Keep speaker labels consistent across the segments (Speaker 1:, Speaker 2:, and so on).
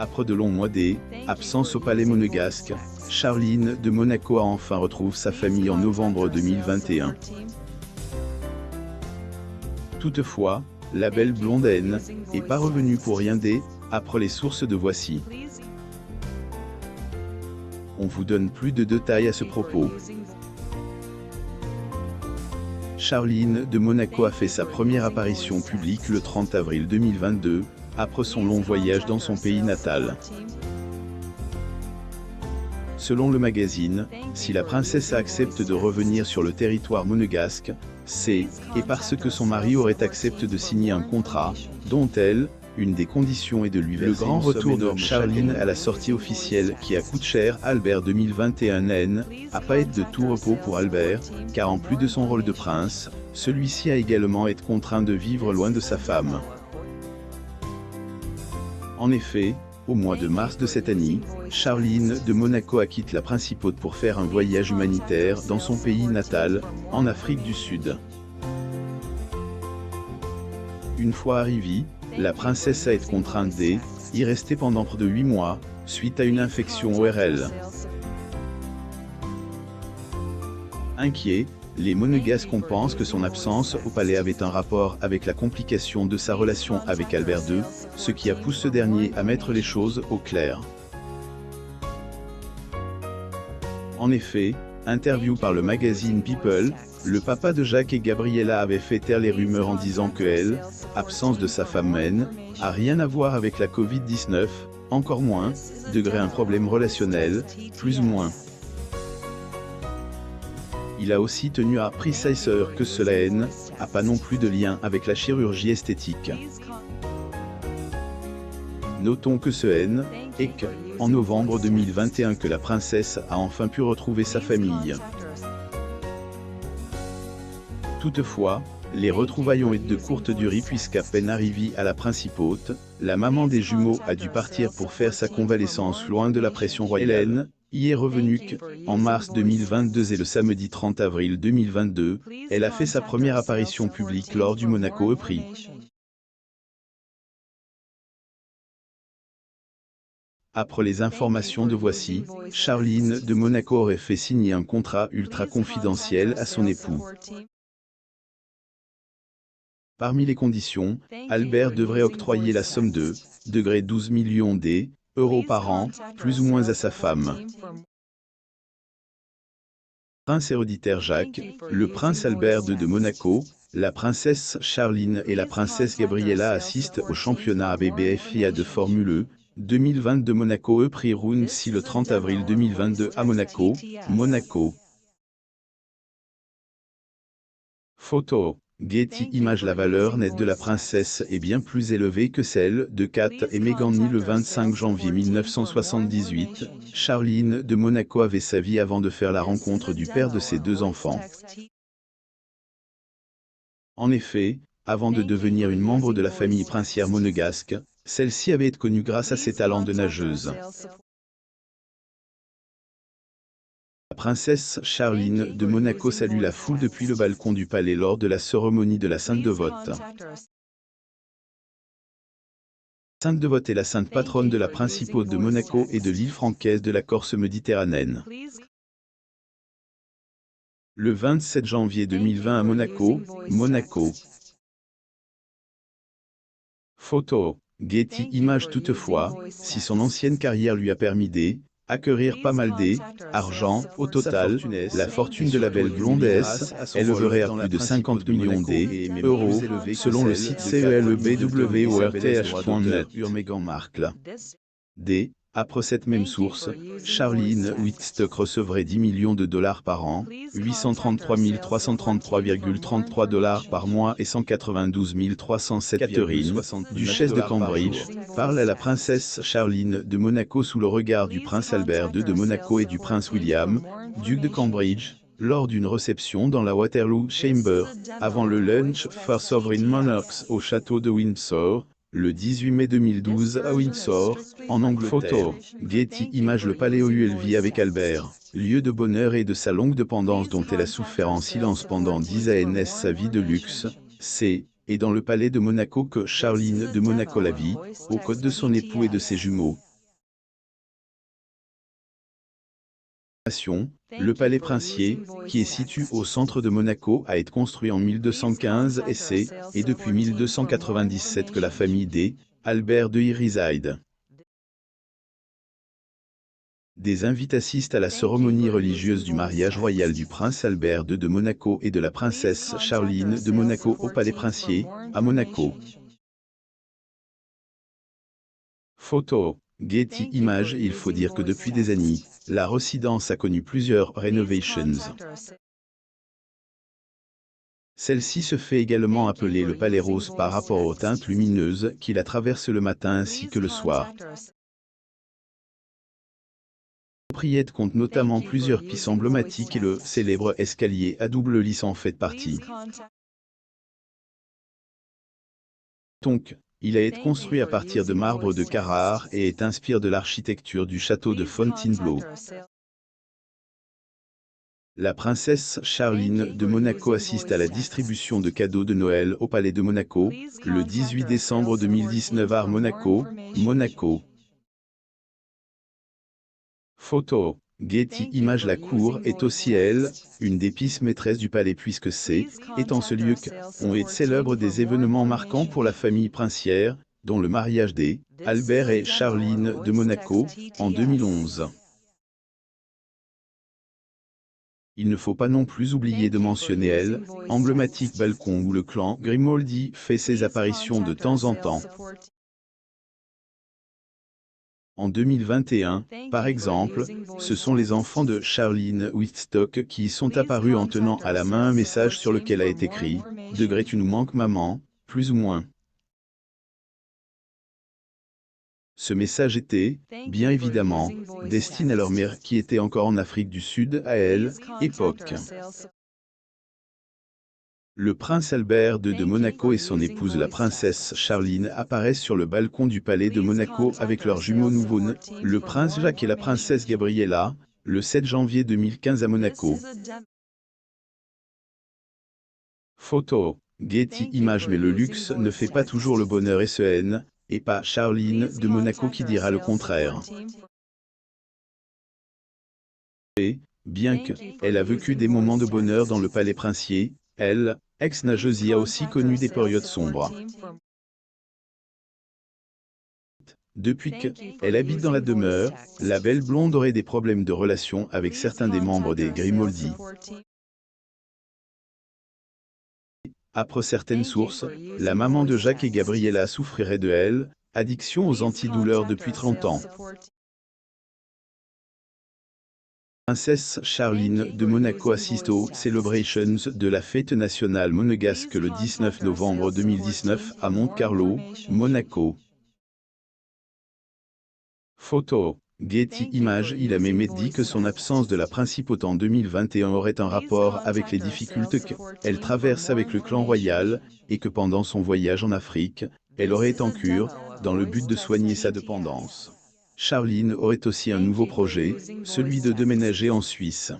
Speaker 1: Après de longs mois d'absence au palais monégasque, Charline de Monaco a enfin retrouvé sa famille en novembre 2021. Toutefois, la belle blondaine n'est pas revenue pour rien après les sources de Voici. On vous donne plus de détails à ce propos. Charline de Monaco a fait sa première apparition publique le 30 avril 2022, après son long voyage dans son pays natal. Selon le magazine, si la princesse accepte de revenir sur le territoire monégasque, c'est parce que son mari aurait accepté de signer un contrat, dont une des conditions est de lui verser le grand retour de Charline à la sortie officielle qui a coûté cher Albert 2021 n'a pas été de tout repos pour Albert, car en plus de son rôle de prince, celui-ci a également été contraint de vivre loin de sa femme. En effet, au mois de mars de cette année, Charline de Monaco a quitté la principauté pour faire un voyage humanitaire dans son pays natal, en Afrique du Sud. Une fois arrivée, la princesse a été contrainte d'y rester pendant près de 8 mois, suite à une infection ORL. Inquiets, les monégasques pensent que son absence au palais avait un rapport avec la complication de sa relation avec Albert II, ce qui a poussé ce dernier à mettre les choses au clair. En effet, interview par le magazine People, le papa de Jacques et Gabriella avait fait taire les rumeurs en disant que absence de sa femme a rien à voir avec la Covid-19, encore moins, un problème relationnel, plus ou moins. Il a aussi tenu à préciser que cela n'a pas non plus de lien avec la chirurgie esthétique. Notons que est en novembre 2021 que la princesse a enfin pu retrouver sa famille. Toutefois, les retrouvailles ont été de courte durée puisqu'à peine arrivée à la principauté, la maman des jumeaux a dû partir pour faire sa convalescence loin de la pression royale. Y est revenue en mars 2022 et le samedi 30 avril 2022, elle a fait sa première apparition publique lors du Monaco Prix. Après les informations de Voici, Charline de Monaco aurait fait signer un contrat ultra confidentiel à son époux. Parmi les conditions, Albert devrait octroyer la somme de 12 millions d'euros par an, plus ou moins à sa femme. Prince héréditaire Jacques, le prince Albert II de Monaco, la princesse Charline et la princesse Gabriella assistent au championnat ABBFIA de Formule E 2022 Monaco Prix Round 6 le 30 avril 2022 à Monaco, Monaco. Photo. Getty Images. La valeur nette de la princesse est bien plus élevée que celle de Kate et Meghan. Le 25 janvier 1978, Charline de Monaco avait sa vie avant de faire la rencontre du père de ses 2 enfants. En effet, avant de devenir une membre de la famille princière monégasque, celle-ci avait été connue grâce à ses talents de nageuse. La princesse Charline de Monaco salue la foule depuis le balcon du palais lors de la cérémonie de la Sainte Devote. Sainte Devote est la sainte patronne de la principauté de Monaco et de l'île francaise de la Corse méditerranéenne. Le 27 janvier 2020 à Monaco, Monaco. Photo. Getty Images. Toutefois, si son ancienne carrière lui a permis d'acquérir pas mal d'argent, au total, la fortune de la belle blondasse élèverait à plus de 50 millions d'euros, selon le site CELEBWORTH.net. Meghan Markle. Après cette même source, Charline Whitstock recevrait 10 millions de dollars par an, 833 333,33 dollars par mois et 192 307. Catherine, duchesse de Cambridge, parle à la princesse Charline de Monaco sous le regard du prince Albert II de Monaco et du prince William, duc de Cambridge, lors d'une réception dans la Waterloo Chamber, avant le lunch for Sovereign Monarchs au château de Windsor, le 18 mai 2012 à Windsor, en Angleterre. Photo. Getty Images. Le palais où elle vit avec Albert, lieu de bonheur et de sa longue dépendance dont elle a souffert en silence pendant 10 ans sa vie de luxe, c'est dans le palais de Monaco que Charline de Monaco la vit, aux côtés de son époux et de ses jumeaux. Le palais princier, qui est situé au centre de Monaco, a été construit en 1215 et c'est depuis 1297 que la famille des Albert y réside. Des invités assistent à la cérémonie religieuse du mariage royal du prince Albert II de Monaco et de la princesse Charline de Monaco au palais princier, à Monaco. Photo. Getty Images. Il faut dire que depuis des années, la résidence a connu plusieurs rénovations. Celle-ci se fait également appeler le Palais Rose par rapport aux teintes lumineuses qui la traversent le matin ainsi que le soir. La propriété compte notamment plusieurs pistes emblématiques et le célèbre escalier à double lisse en fait partie. Donc, il a été construit à partir de marbre de Carrare et est inspiré de l'architecture du château de Fontainebleau. La princesse Charline de Monaco assiste à la distribution de cadeaux de Noël au Palais de Monaco, le 18 décembre 2019 à Monaco, Monaco. Photo. Getty Images. La cour est aussi une des pistes maîtresses du palais puisque c'est en ce lieu qu'on célèbre des événements marquants pour la famille princière, dont le mariage des Albert et Charline de Monaco, en 2011. Il ne faut pas non plus oublier de mentionner emblématique balcon où le clan Grimaldi fait ses apparitions de temps en temps. En 2021, par exemple, ce sont les enfants de Charline Whitstock qui y sont apparus en tenant à la main un message sur lequel a été écrit « De gré tu nous manques maman, plus ou moins ». Ce message était, bien évidemment, destiné à leur mère qui était encore en Afrique du Sud à époque. Le prince Albert II de Monaco et son épouse la princesse Charline apparaissent sur le balcon du palais de Monaco avec leurs jumeaux nouveau-nés, le prince Jacques et la princesse Gabriella, le 7 janvier 2015 à Monaco. Photo. Getty Images. Mais le luxe ne fait pas toujours le bonheur et ce et pas Charline de Monaco qui dira le contraire. Bien qu'elle a vécu des moments de bonheur dans le palais princier, elle, ex-nageuse, y a aussi connu des périodes sombres. Depuis qu'elle habite dans la demeure, la belle blonde aurait des problèmes de relation avec certains des membres des Grimaldi. Après certaines sources, la maman de Jacques et Gabriella souffrirait de addiction aux antidouleurs depuis 30 ans. Princesse Charline de Monaco assiste aux Celebrations de la fête nationale monégasque le 19 novembre 2019 à Monte-Carlo, Monaco. Photo. Getty Images. Il a même dit que son absence de la principauté en 2021 aurait un rapport avec les difficultés qu'elle traverse avec le clan royal, et que pendant son voyage en Afrique, elle aurait été en cure, dans le but de soigner sa dépendance. Charline aurait aussi un nouveau projet, celui de déménager en Suisse.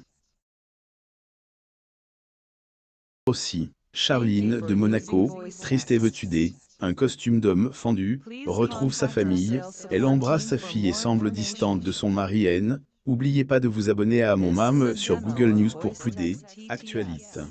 Speaker 1: Aussi, Charline de Monaco, triste et vêtue un costume d'homme fendu, retrouve sa famille, elle embrasse sa fille et semble distante de son mari. N'oubliez pas de vous abonner à mon MAM sur Google News pour plus d'actualités.